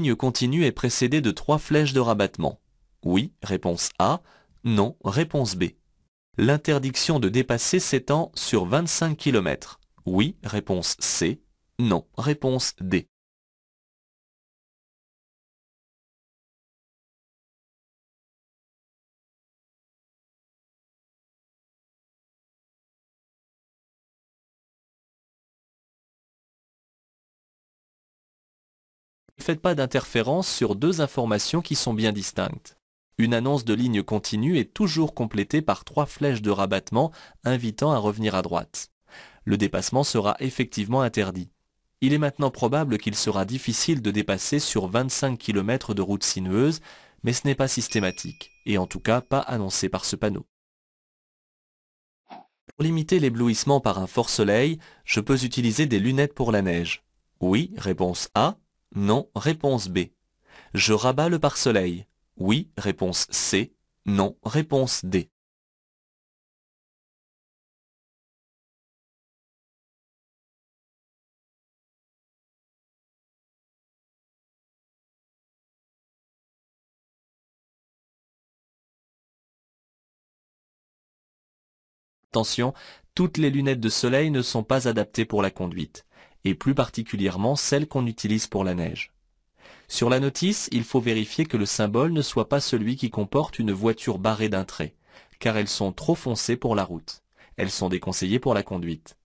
ligne continue est précédée de 3 flèches de rabattement. Oui, réponse A. Non, réponse B. L'interdiction de dépasser s'étend sur 25 km. Oui, réponse C. Non, réponse D. Ne faites pas d'interférence sur deux informations qui sont bien distinctes. Une annonce de ligne continue est toujours complétée par 3 flèches de rabattement invitant à revenir à droite. Le dépassement sera effectivement interdit. Il est maintenant probable qu'il sera difficile de dépasser sur 25 km de route sinueuse, mais ce n'est pas systématique, et en tout cas pas annoncé par ce panneau. Pour limiter l'éblouissement par un fort soleil, je peux utiliser des lunettes pour la neige. Oui, réponse A. Non, réponse B. Je rabats le pare-soleil. Oui, réponse C. Non, réponse D. Attention, toutes les lunettes de soleil ne sont pas adaptées pour la conduite, et plus particulièrement celles qu'on utilise pour la neige. Sur la notice, il faut vérifier que le symbole ne soit pas celui qui comporte une voiture barrée d'un trait, car elles sont trop foncées pour la route. Elles sont déconseillées pour la conduite.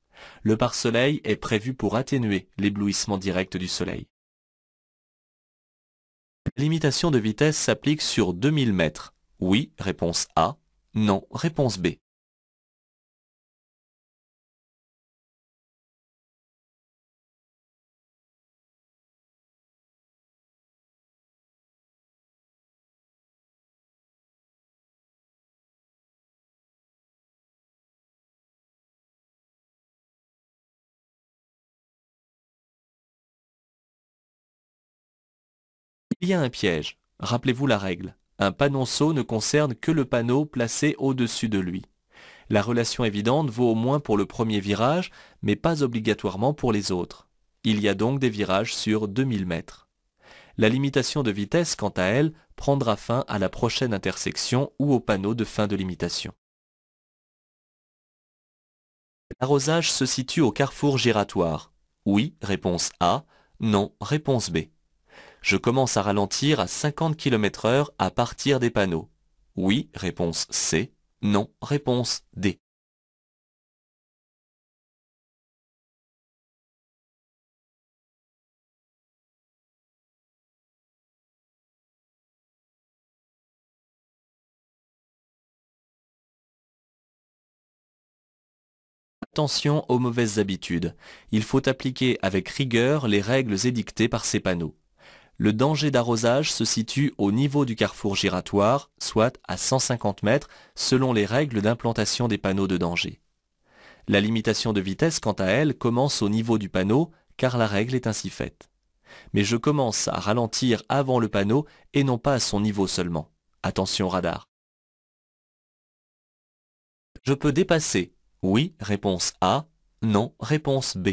Le pare-soleil est prévu pour atténuer l'éblouissement direct du soleil. La limitation de vitesse s'applique sur 2000 mètres. Oui, réponse A. Non, réponse B. Il y a un piège. Rappelez-vous la règle. Un panonceau ne concerne que le panneau placé au-dessus de lui. La relation évidente vaut au moins pour le premier virage, mais pas obligatoirement pour les autres. Il y a donc des virages sur 2000 mètres. La limitation de vitesse, quant à elle, prendra fin à la prochaine intersection ou au panneau de fin de limitation. L'arrosage se situe au carrefour giratoire. Oui, réponse A. Non, réponse B. Je commence à ralentir à 50 km/h à partir des panneaux. Oui, réponse C. Non, réponse D. Attention aux mauvaises habitudes. Il faut appliquer avec rigueur les règles édictées par ces panneaux. Le danger d'arrosage se situe au niveau du carrefour giratoire, soit à 150 mètres, selon les règles d'implantation des panneaux de danger. La limitation de vitesse, quant à elle, commence au niveau du panneau, car la règle est ainsi faite. Mais je commence à ralentir avant le panneau et non pas à son niveau seulement. Attention radar. Je peux dépasser. Oui, réponse A. Non, réponse B.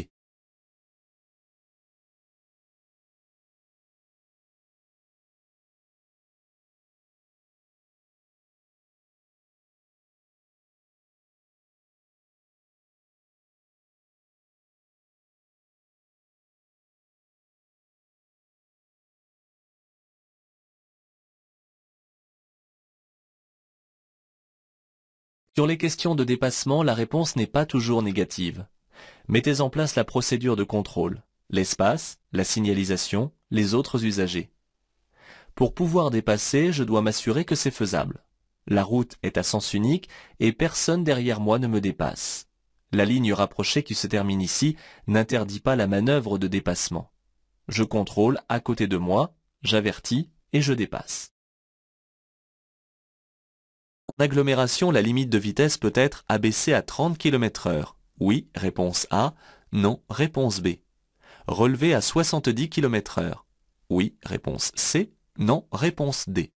Sur les questions de dépassement, la réponse n'est pas toujours négative. Mettez en place la procédure de contrôle, l'espace, la signalisation, les autres usagers. Pour pouvoir dépasser, je dois m'assurer que c'est faisable. La route est à sens unique et personne derrière moi ne me dépasse. La ligne rapprochée qui se termine ici n'interdit pas la manœuvre de dépassement. Je contrôle à côté de moi, j'avertis et je dépasse. En agglomération, la limite de vitesse peut être abaissée à 30 km/h. Oui, réponse A. Non, réponse B. Relevée à 70 km/h. Oui, réponse C. Non, réponse D.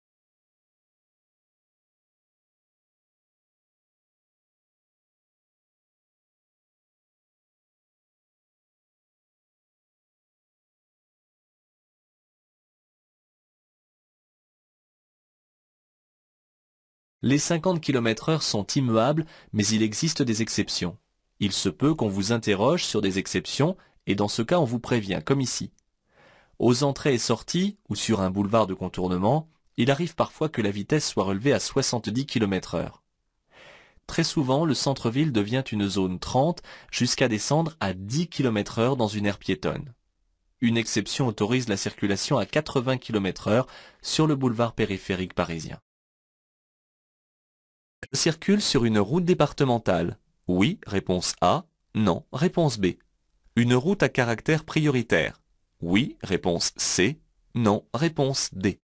Les 50 km/h sont immuables, mais il existe des exceptions. Il se peut qu'on vous interroge sur des exceptions, et dans ce cas on vous prévient, comme ici. Aux entrées et sorties, ou sur un boulevard de contournement, il arrive parfois que la vitesse soit relevée à 70 km/h. Très souvent, le centre-ville devient une zone 30 jusqu'à descendre à 10 km/h dans une aire piétonne. Une exception autorise la circulation à 80 km/h sur le boulevard périphérique parisien. Je circule sur une route départementale. Oui, réponse A. Non, réponse B. Une route à caractère prioritaire. Oui, réponse C. Non, réponse D.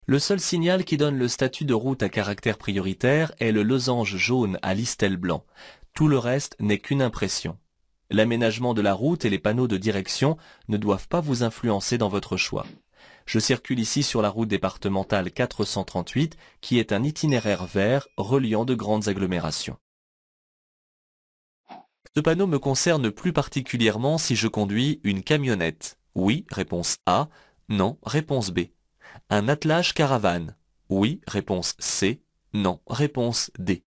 Le seul signal qui donne le statut de route à caractère prioritaire est le losange jaune à listel blanc. Tout le reste n'est qu'une impression. L'aménagement de la route et les panneaux de direction ne doivent pas vous influencer dans votre choix. Je circule ici sur la route départementale 438 qui est un itinéraire vert reliant de grandes agglomérations. Ce panneau me concerne plus particulièrement si je conduis une camionnette. Oui, réponse A. Non, réponse B. Un attelage caravane. Oui, réponse C. Non, réponse D.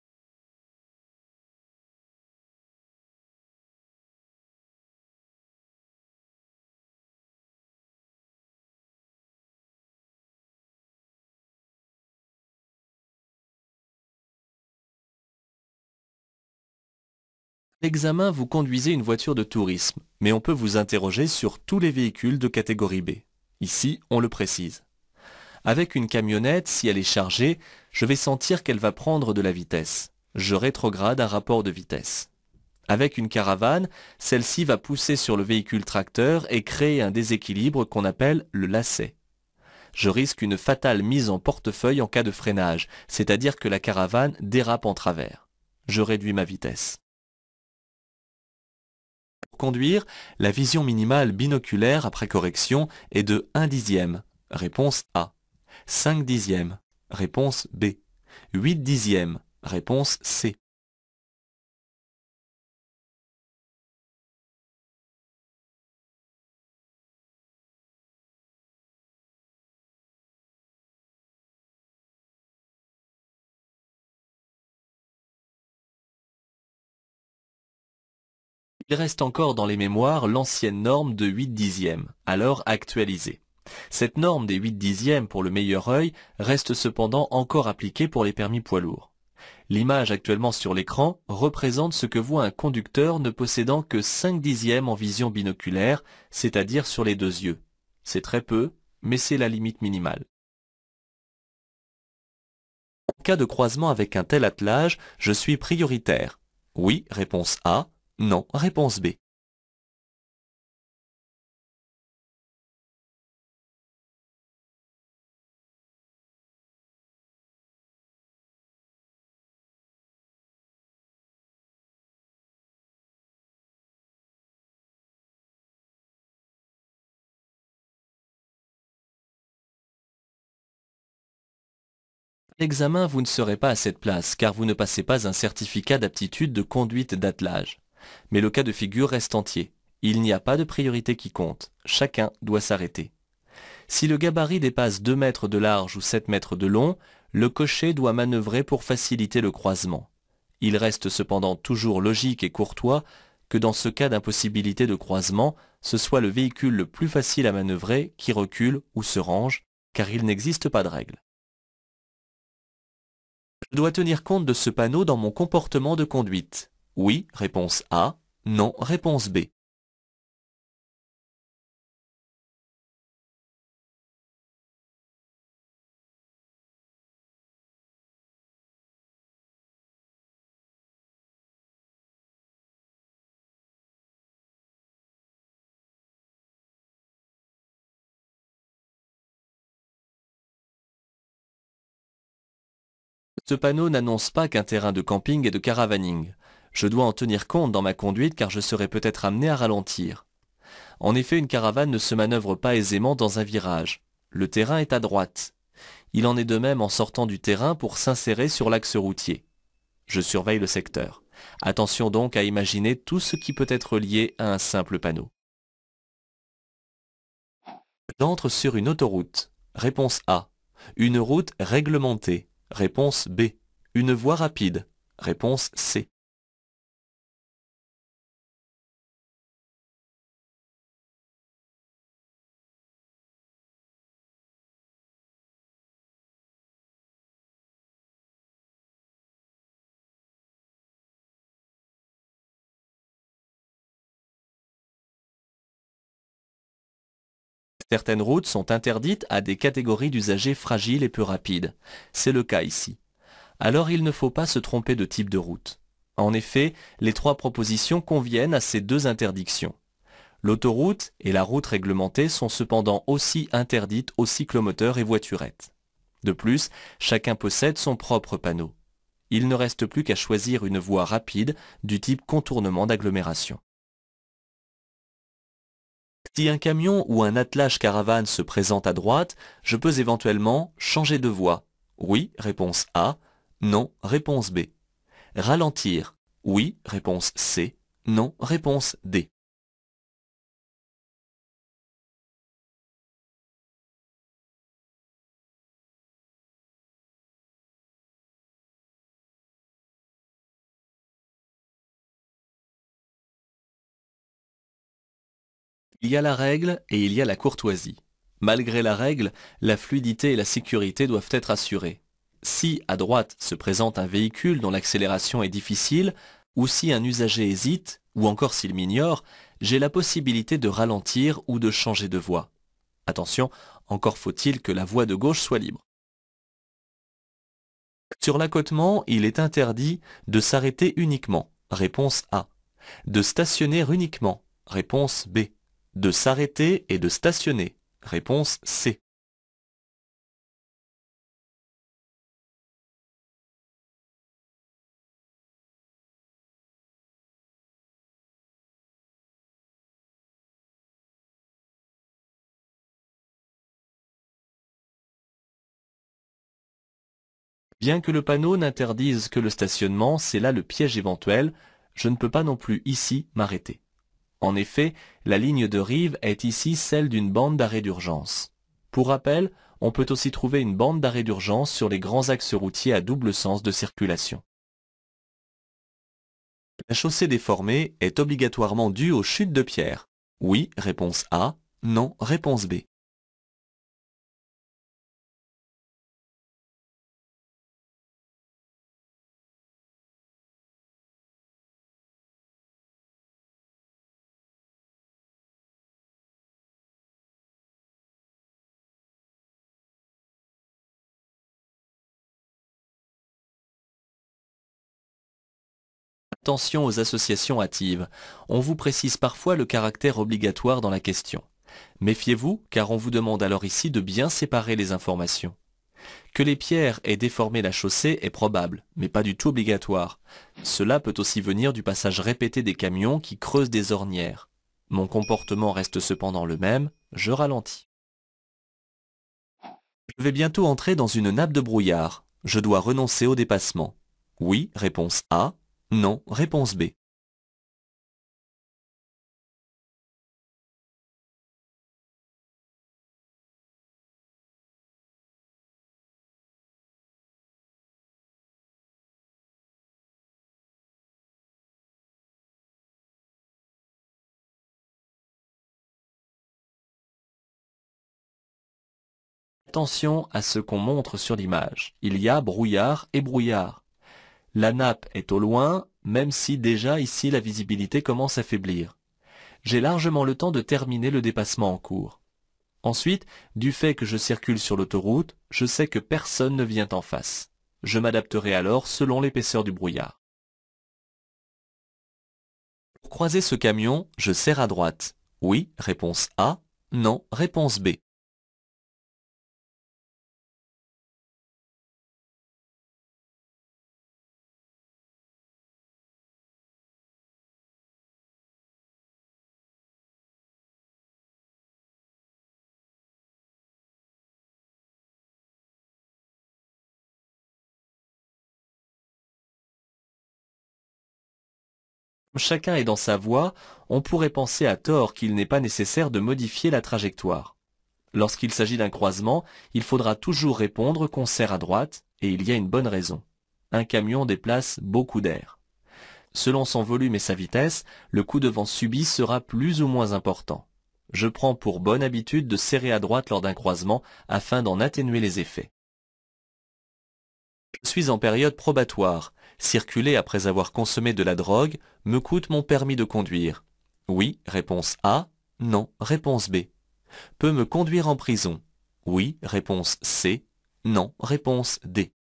L'examen, vous conduisez une voiture de tourisme, mais on peut vous interroger sur tous les véhicules de catégorie B. Ici, on le précise. Avec une camionnette, si elle est chargée, je vais sentir qu'elle va prendre de la vitesse. Je rétrograde un rapport de vitesse. Avec une caravane, celle-ci va pousser sur le véhicule tracteur et créer un déséquilibre qu'on appelle le lacet. Je risque une fatale mise en portefeuille en cas de freinage, c'est-à-dire que la caravane dérape en travers. Je réduis ma vitesse. Pour conduire, la vision minimale binoculaire après correction est de 1 dixième. Réponse A. 5 dixièmes. Réponse B. 8 dixièmes. Réponse C. Il reste encore dans les mémoires l'ancienne norme de 8 dixièmes, alors actualisée. Cette norme des 8 dixièmes pour le meilleur œil reste cependant encore appliquée pour les permis poids lourds. L'image actuellement sur l'écran représente ce que voit un conducteur ne possédant que 5 dixièmes en vision binoculaire, c'est-à-dire sur les deux yeux. C'est très peu, mais c'est la limite minimale. En cas de croisement avec un tel attelage, je suis prioritaire. Oui, réponse A. Non, réponse B. À l'examen, vous ne serez pas à cette place car vous ne passez pas un certificat d'aptitude de conduite d'attelage. Mais le cas de figure reste entier. Il n'y a pas de priorité qui compte. Chacun doit s'arrêter. Si le gabarit dépasse 2 mètres de large ou 7 mètres de long, le cocher doit manœuvrer pour faciliter le croisement. Il reste cependant toujours logique et courtois que dans ce cas d'impossibilité de croisement, ce soit le véhicule le plus facile à manœuvrer qui recule ou se range, car il n'existe pas de règle. Je dois tenir compte de ce panneau dans mon comportement de conduite. Oui, réponse A. Non, réponse B. Ce panneau n'annonce pas qu'un terrain de camping et de caravaning. Je dois en tenir compte dans ma conduite car je serai peut-être amené à ralentir. En effet, une caravane ne se manœuvre pas aisément dans un virage. le terrain est à droite. Il en est de même en sortant du terrain pour s'insérer sur l'axe routier. Je surveille le secteur. Attention donc à imaginer tout ce qui peut être lié à un simple panneau. J'entre sur une autoroute. Réponse A. Une route réglementée. Réponse B. Une voie rapide. Réponse C. Certaines routes sont interdites à des catégories d'usagers fragiles et peu rapides. C'est le cas ici. Alors il ne faut pas se tromper de type de route. En effet, les trois propositions conviennent à ces deux interdictions. L'autoroute et la route réglementée sont cependant aussi interdites aux cyclomoteurs et voiturettes. De plus, chacun possède son propre panneau. Il ne reste plus qu'à choisir une voie rapide du type contournement d'agglomération. Si un camion ou un attelage caravane se présente à droite, je peux éventuellement changer de voie. Oui, réponse A. Non, réponse B. Ralentir. Oui, réponse C. Non, réponse D. Il y a la règle et il y a la courtoisie. Malgré la règle, la fluidité et la sécurité doivent être assurées. Si à droite se présente un véhicule dont l'accélération est difficile, ou si un usager hésite, ou encore s'il m'ignore, j'ai la possibilité de ralentir ou de changer de voie. Attention, encore faut-il que la voie de gauche soit libre. Sur l'accotement, il est interdit de s'arrêter uniquement. Réponse A. De stationner uniquement. Réponse B. De s'arrêter et de stationner. Réponse C. Bien que le panneau n'interdise que le stationnement, c'est là le piège éventuel. Je ne peux pas non plus ici m'arrêter. En effet, la ligne de rive est ici celle d'une bande d'arrêt d'urgence. Pour rappel, on peut aussi trouver une bande d'arrêt d'urgence sur les grands axes routiers à double sens de circulation. La chaussée déformée est obligatoirement due aux chutes de pierres. Oui, réponse A. Non, réponse B. Attention aux associations hâtives. On vous précise parfois le caractère obligatoire dans la question. Méfiez-vous, car on vous demande alors ici de bien séparer les informations. Que les pierres aient déformé la chaussée est probable, mais pas du tout obligatoire. Cela peut aussi venir du passage répété des camions qui creusent des ornières. Mon comportement reste cependant le même, je ralentis. Je vais bientôt entrer dans une nappe de brouillard. Je dois renoncer au dépassement. Oui, réponse A. Non, réponse B. Attention à ce qu'on montre sur l'image. Il y a brouillard et brouillard. La nappe est au loin, même si déjà ici la visibilité commence à faiblir. J'ai largement le temps de terminer le dépassement en cours. Ensuite, du fait que je circule sur l'autoroute, je sais que personne ne vient en face. Je m'adapterai alors selon l'épaisseur du brouillard. Pour croiser ce camion, je serre à droite. Oui, réponse A. Non, réponse B. Chacun est dans sa voie, on pourrait penser à tort qu'il n'est pas nécessaire de modifier la trajectoire. Lorsqu'il s'agit d'un croisement, il faudra toujours répondre qu'on serre à droite, et il y a une bonne raison. Un camion déplace beaucoup d'air. Selon son volume et sa vitesse, le coup de vent subi sera plus ou moins important. Je prends pour bonne habitude de serrer à droite lors d'un croisement afin d'en atténuer les effets. Je suis en période probatoire. Circuler après avoir consommé de la drogue me coûte mon permis de conduire. Oui, réponse A. Non, réponse B. Peut me conduire en prison. Oui, réponse C. Non, réponse D.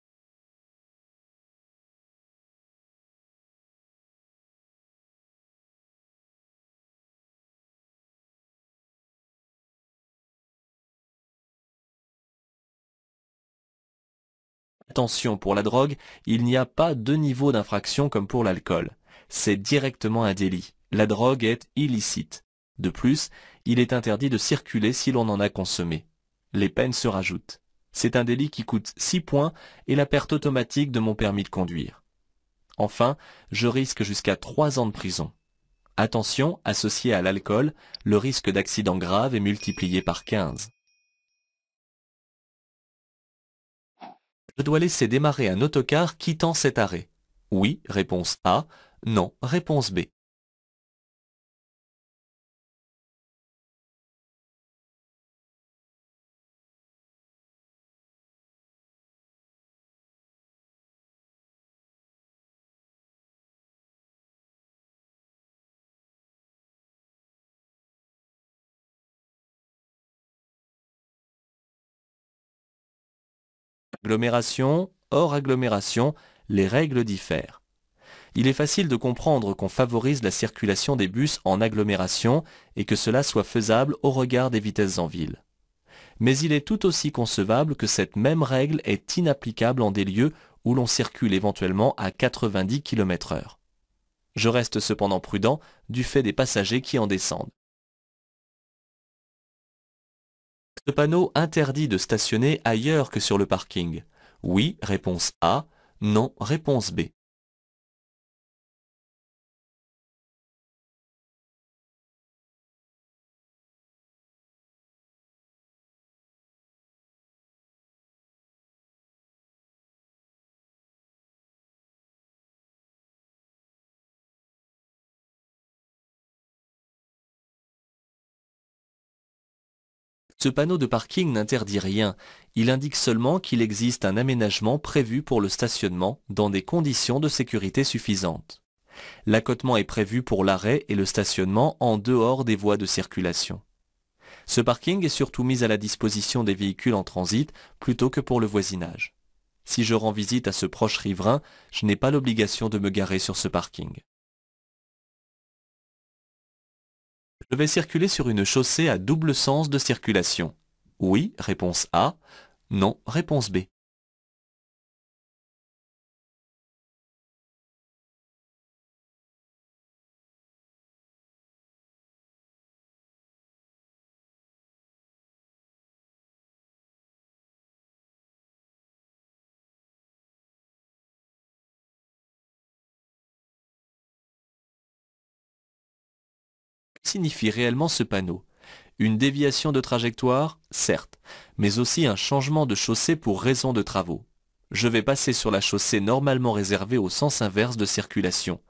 Attention, pour la drogue, il n'y a pas deux niveaux d'infraction comme pour l'alcool. C'est directement un délit. La drogue est illicite. De plus, il est interdit de circuler si l'on en a consommé. Les peines se rajoutent. C'est un délit qui coûte 6 points et la perte automatique de mon permis de conduire. Enfin, je risque jusqu'à 3 ans de prison. Attention, associé à l'alcool, le risque d'accident grave est multiplié par 15. Je dois laisser démarrer un autocar quittant cet arrêt. Oui, réponse A. Non, réponse B. Agglomération, hors agglomération, les règles diffèrent. Il est facile de comprendre qu'on favorise la circulation des bus en agglomération et que cela soit faisable au regard des vitesses en ville. Mais il est tout aussi concevable que cette même règle est inapplicable en des lieux où l'on circule éventuellement à 90 km/h. Je reste cependant prudent du fait des passagers qui en descendent. Ce panneau interdit de stationner ailleurs que sur le parking. Oui, réponse A. Non, réponse B. Ce panneau de parking n'interdit rien, il indique seulement qu'il existe un aménagement prévu pour le stationnement dans des conditions de sécurité suffisantes. L'accotement est prévu pour l'arrêt et le stationnement en dehors des voies de circulation. Ce parking est surtout mis à la disposition des véhicules en transit plutôt que pour le voisinage. Si je rends visite à ce proche riverain, je n'ai pas l'obligation de me garer sur ce parking. Je vais circuler sur une chaussée à double sens de circulation. Oui, réponse A. Non, réponse B. Que signifie réellement ce panneau? Une déviation de trajectoire, certes, mais aussi un changement de chaussée pour raison de travaux. Je vais passer sur la chaussée normalement réservée au sens inverse de circulation.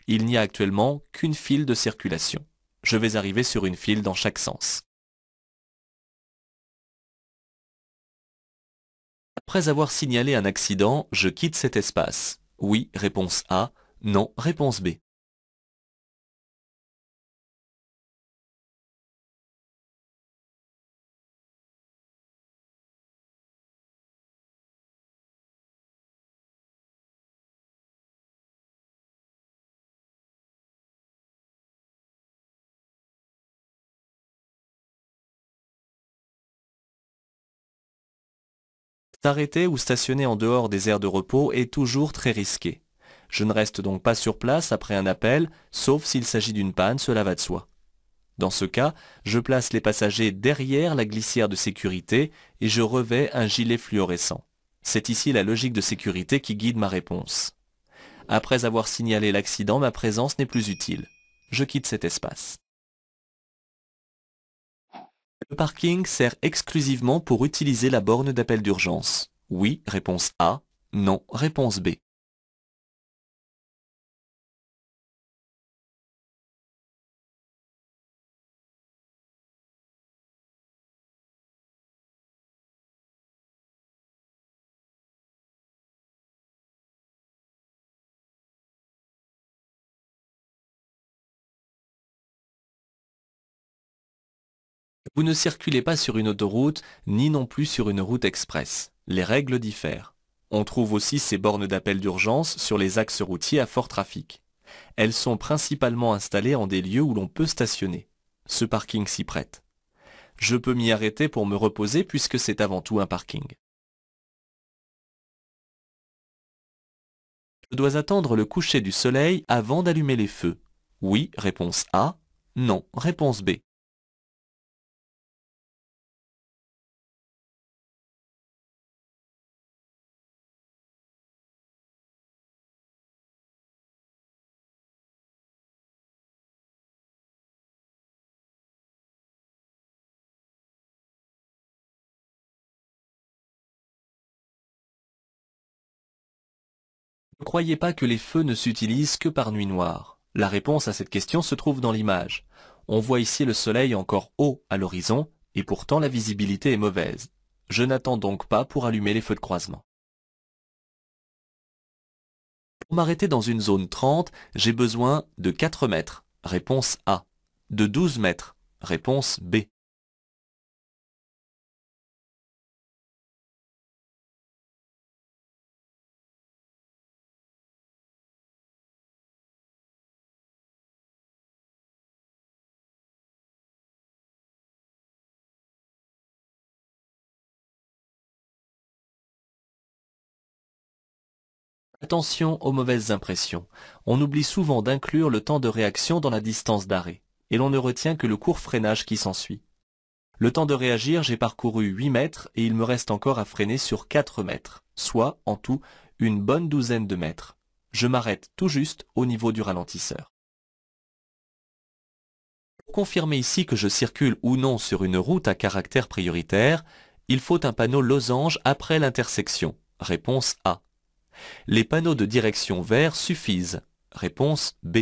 Il n'y a actuellement qu'une file de circulation. Je vais arriver sur une file dans chaque sens. Après avoir signalé un accident, je quitte cet espace. Oui, réponse A. Non, réponse B. S'arrêter ou stationner en dehors des aires de repos est toujours très risqué. Je ne reste donc pas sur place après un appel, sauf s'il s'agit d'une panne, cela va de soi. Dans ce cas, je place les passagers derrière la glissière de sécurité et je revais un gilet fluorescent. C'est ici la logique de sécurité qui guide ma réponse. Après avoir signalé l'accident, ma présence n'est plus utile. Je quitte cet espace. Le parking sert exclusivement pour utiliser la borne d'appel d'urgence. Oui, réponse A. Non, réponse B. Vous ne circulez pas sur une autoroute, ni non plus sur une route express. Les règles diffèrent. On trouve aussi ces bornes d'appel d'urgence sur les axes routiers à fort trafic. Elles sont principalement installées en des lieux où l'on peut stationner. Ce parking s'y prête. Je peux m'y arrêter pour me reposer puisque c'est avant tout un parking. Je dois attendre le coucher du soleil avant d'allumer les feux. Oui, réponse A. Non, réponse B. Ne croyez pas que les feux ne s'utilisent que par nuit noire. La réponse à cette question se trouve dans l'image. On voit ici le soleil encore haut à l'horizon, et pourtant la visibilité est mauvaise. Je n'attends donc pas pour allumer les feux de croisement. Pour m'arrêter dans une zone 30, j'ai besoin de 4 mètres. Réponse A. De 12 mètres. Réponse B. Attention aux mauvaises impressions. On oublie souvent d'inclure le temps de réaction dans la distance d'arrêt, et l'on ne retient que le court freinage qui s'ensuit. Le temps de réagir, j'ai parcouru 8 mètres et il me reste encore à freiner sur 4 mètres, soit en tout une bonne douzaine de mètres. Je m'arrête tout juste au niveau du ralentisseur. Pour confirmer ici que je circule ou non sur une route à caractère prioritaire, il faut un panneau losange après l'intersection. Réponse A. Les panneaux de direction vert suffisent. Réponse B.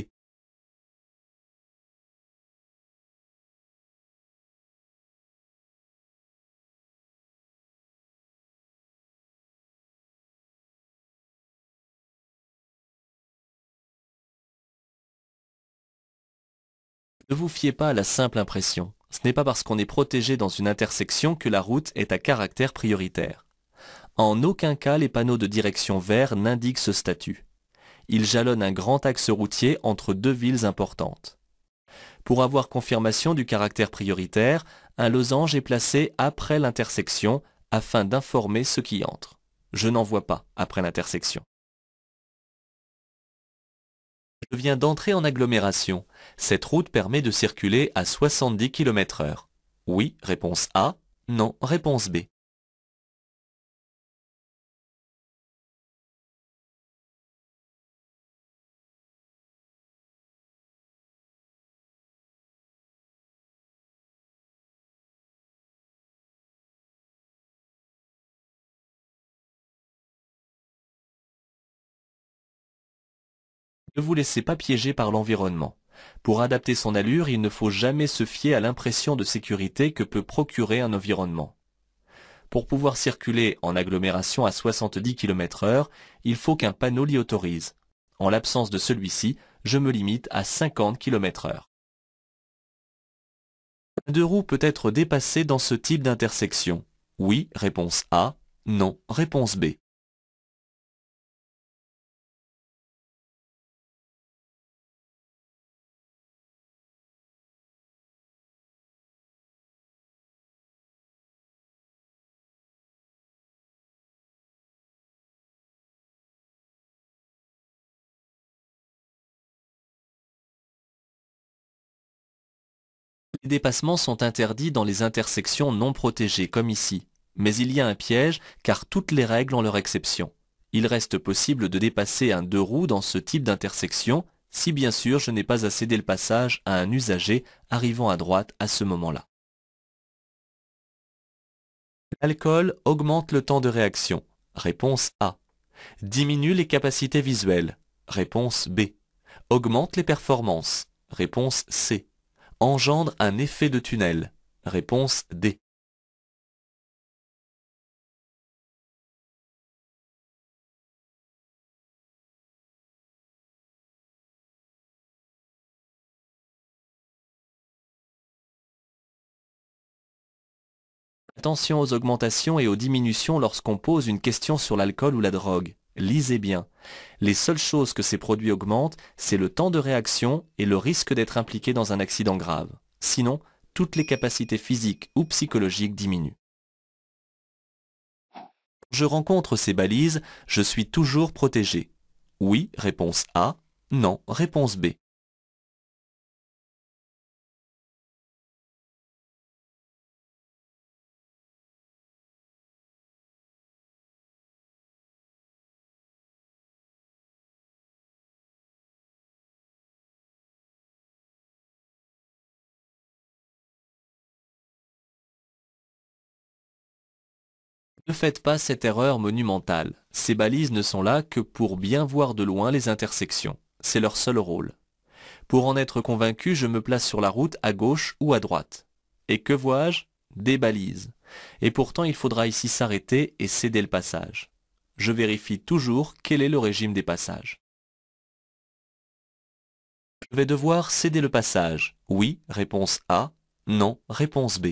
Ne vous fiez pas à la simple impression. Ce n'est pas parce qu'on est protégé dans une intersection que la route est à caractère prioritaire. En aucun cas les panneaux de direction vert n'indiquent ce statut. Ils jalonnent un grand axe routier entre deux villes importantes. Pour avoir confirmation du caractère prioritaire, un losange est placé après l'intersection afin d'informer ceux qui entrent. Je n'en vois pas après l'intersection. Je viens d'entrer en agglomération. Cette route permet de circuler à 70 km/h. Oui, réponse A. Non, réponse B. Ne vous laissez pas piéger par l'environnement. Pour adapter son allure, il ne faut jamais se fier à l'impression de sécurité que peut procurer un environnement. Pour pouvoir circuler en agglomération à 70 km/h, il faut qu'un panneau l'y autorise. En l'absence de celui-ci, je me limite à 50 km/h. Un deux roues peut être dépassé dans ce type d'intersection. Oui, réponse A. Non, réponse B. Les dépassements sont interdits dans les intersections non protégées, comme ici. Mais il y a un piège, car toutes les règles ont leur exception. Il reste possible de dépasser un deux roues dans ce type d'intersection, si bien sûr je n'ai pas à céder le passage à un usager arrivant à droite à ce moment-là. L'alcool augmente le temps de réaction. Réponse A. Diminue les capacités visuelles. Réponse B. Augmente les performances. Réponse C. Engendre un effet de tunnel. Réponse D. Attention aux augmentations et aux diminutions lorsqu'on pose une question sur l'alcool ou la drogue. Lisez bien. Les seules choses que ces produits augmentent, c'est le temps de réaction et le risque d'être impliqué dans un accident grave. Sinon, toutes les capacités physiques ou psychologiques diminuent. Je rencontre ces balises, je suis toujours protégé. Oui, réponse A. Non, réponse B. Ne faites pas cette erreur monumentale. Ces balises ne sont là que pour bien voir de loin les intersections. C'est leur seul rôle. Pour en être convaincu, je me place sur la route à gauche ou à droite. Et que vois-je? Des balises. Et pourtant, il faudra ici s'arrêter et céder le passage. Je vérifie toujours quel est le régime des passages. Je vais devoir céder le passage. Oui, réponse A. Non, réponse B.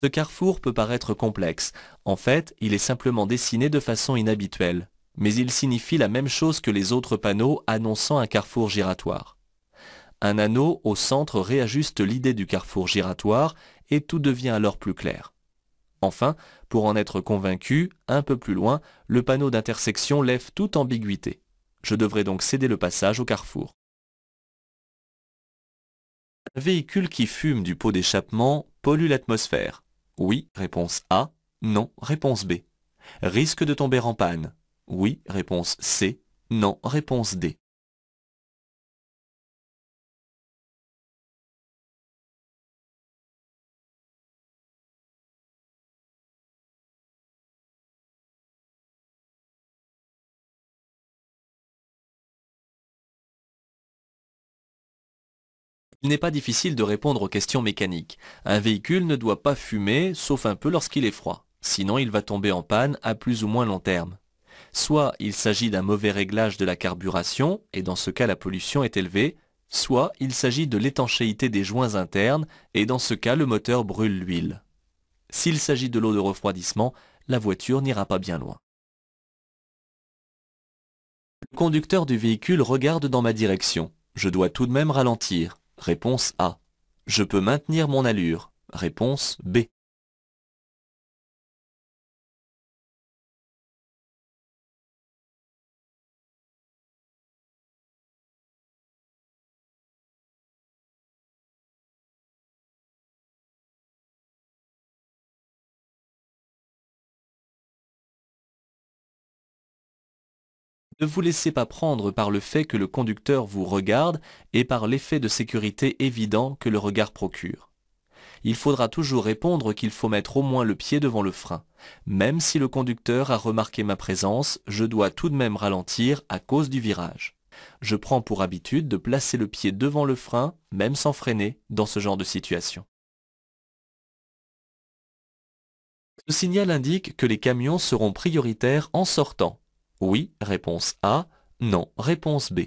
Ce carrefour peut paraître complexe. En fait, il est simplement dessiné de façon inhabituelle. Mais il signifie la même chose que les autres panneaux annonçant un carrefour giratoire. Un anneau au centre réajuste l'idée du carrefour giratoire et tout devient alors plus clair. Enfin, pour en être convaincu, un peu plus loin, le panneau d'intersection lève toute ambiguïté. Je devrais donc céder le passage au carrefour. Un véhicule qui fume du pot d'échappement pollue l'atmosphère. Oui, réponse A. Non, réponse B. Risque de tomber en panne. Oui, réponse C. Non, réponse D. Il n'est pas difficile de répondre aux questions mécaniques. Un véhicule ne doit pas fumer, sauf un peu lorsqu'il est froid. Sinon, il va tomber en panne à plus ou moins long terme. Soit il s'agit d'un mauvais réglage de la carburation, et dans ce cas la pollution est élevée, soit il s'agit de l'étanchéité des joints internes, et dans ce cas le moteur brûle l'huile. S'il s'agit de l'eau de refroidissement, la voiture n'ira pas bien loin. Le conducteur du véhicule regarde dans ma direction. Je dois tout de même ralentir. Réponse A. Je peux maintenir mon allure. Réponse B. Ne vous laissez pas prendre par le fait que le conducteur vous regarde et par l'effet de sécurité évident que le regard procure. Il faudra toujours répondre qu'il faut mettre au moins le pied devant le frein. Même si le conducteur a remarqué ma présence, je dois tout de même ralentir à cause du virage. Je prends pour habitude de placer le pied devant le frein, même sans freiner, dans ce genre de situation. Ce signal indique que les camions seront prioritaires en sortant. Oui, réponse A. Non, réponse B.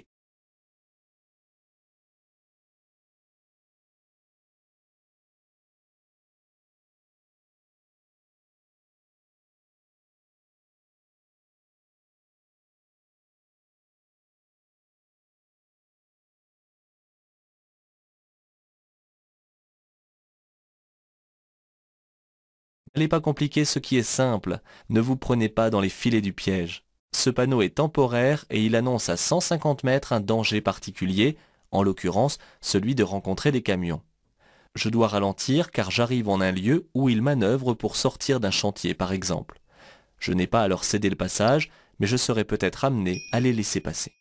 N'allez pas compliquer ce qui est simple, ne vous prenez pas dans les filets du piège. Ce panneau est temporaire et il annonce à 150 mètres un danger particulier, en l'occurrence celui de rencontrer des camions. Je dois ralentir car j'arrive en un lieu où ils manœuvrent pour sortir d'un chantier par exemple. Je n'ai pas à leur céder le passage, mais je serai peut-être amené à les laisser passer.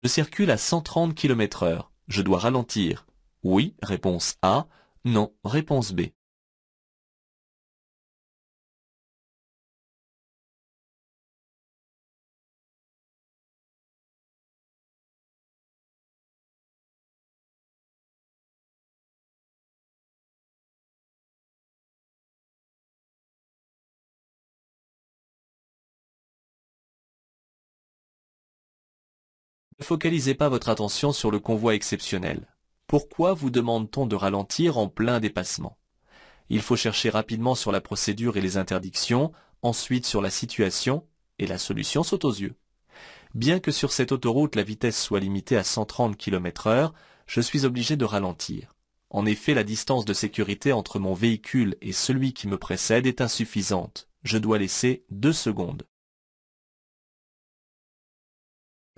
Je circule à 130 km/h. Je dois ralentir. Oui, réponse A. Non, réponse B. Ne focalisez pas votre attention sur le convoi exceptionnel. Pourquoi vous demande-t-on de ralentir en plein dépassement? Il faut chercher rapidement sur la procédure et les interdictions, ensuite sur la situation, et la solution saute aux yeux. Bien que sur cette autoroute la vitesse soit limitée à 130 km/h, je suis obligé de ralentir. En effet, la distance de sécurité entre mon véhicule et celui qui me précède est insuffisante. Je dois laisser 2 secondes.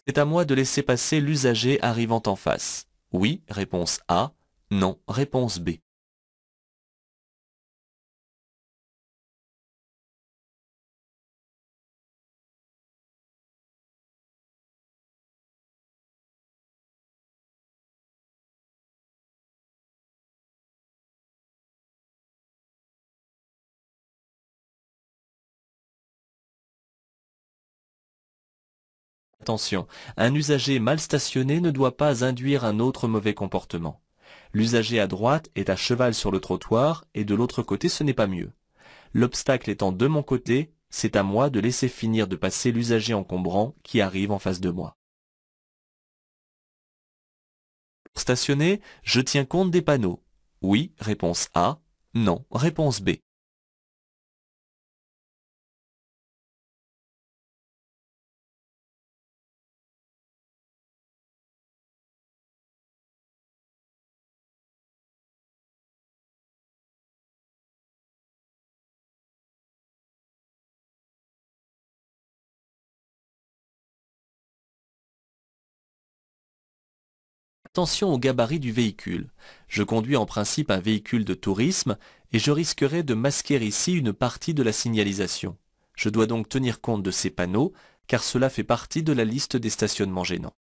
C'est à moi de laisser passer l'usager arrivant en face. Oui, réponse A. Non, réponse B. Attention, un usager mal stationné ne doit pas induire un autre mauvais comportement. L'usager à droite est à cheval sur le trottoir et de l'autre côté ce n'est pas mieux. L'obstacle étant de mon côté, c'est à moi de laisser finir de passer l'usager encombrant qui arrive en face de moi. Pour stationner, je tiens compte des panneaux. Oui, réponse A. Non, réponse B. Attention au gabarit du véhicule. Je conduis en principe un véhicule de tourisme et je risquerais de masquer ici une partie de la signalisation. Je dois donc tenir compte de ces panneaux car cela fait partie de la liste des stationnements gênants.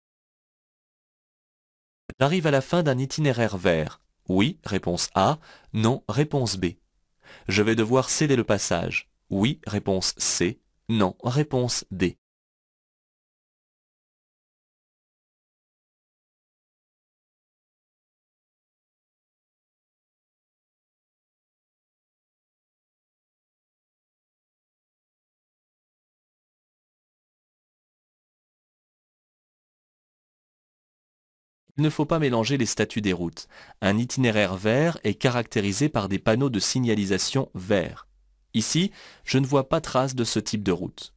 J'arrive à la fin d'un itinéraire vert. Oui, réponse A. Non, réponse B. Je vais devoir céder le passage. Oui, réponse C. Non, réponse D. Il ne faut pas mélanger les statuts des routes. Un itinéraire vert est caractérisé par des panneaux de signalisation verts. Ici, je ne vois pas trace de ce type de route.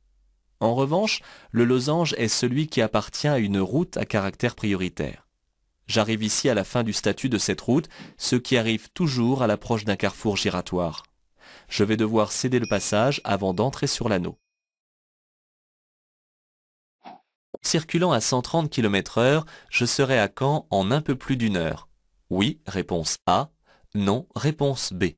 En revanche, le losange est celui qui appartient à une route à caractère prioritaire. J'arrive ici à la fin du statut de cette route, ce qui arrive toujours à l'approche d'un carrefour giratoire. Je vais devoir céder le passage avant d'entrer sur l'anneau. Circulant à 130 km/h, je serai à Caen en un peu plus d'une heure. Oui, réponse A. Non, réponse B.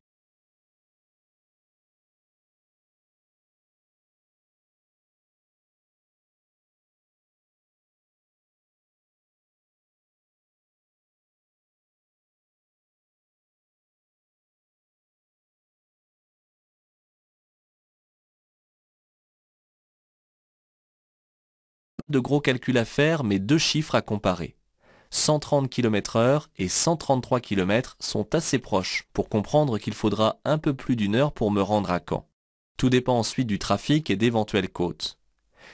De gros calculs à faire, mais deux chiffres à comparer. 130 km/h et 133 km sont assez proches pour comprendre qu'il faudra un peu plus d'une heure pour me rendre à Caen. Tout dépend ensuite du trafic et d'éventuelles côtes.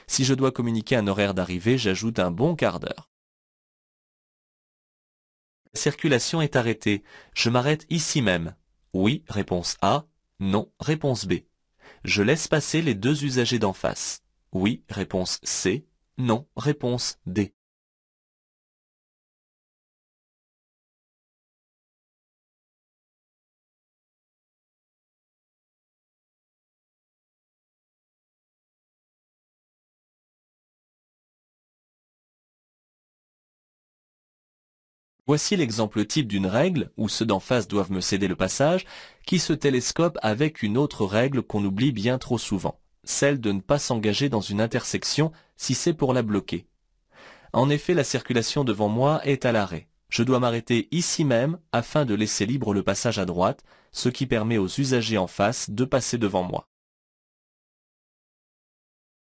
Si je dois communiquer un horaire d'arrivée, j'ajoute un bon quart d'heure. La circulation est arrêtée. Je m'arrête ici même. Oui, réponse A. Non, réponse B. Je laisse passer les deux usagers d'en face. Oui, réponse C. Non, réponse D. Voici l'exemple type d'une règle, où ceux d'en face doivent me céder le passage, qui se télescope avec une autre règle qu'on oublie bien trop souvent, celle de ne pas s'engager dans une intersection si c'est pour la bloquer. En effet, la circulation devant moi est à l'arrêt. Je dois m'arrêter ici même afin de laisser libre le passage à droite, ce qui permet aux usagers en face de passer devant moi.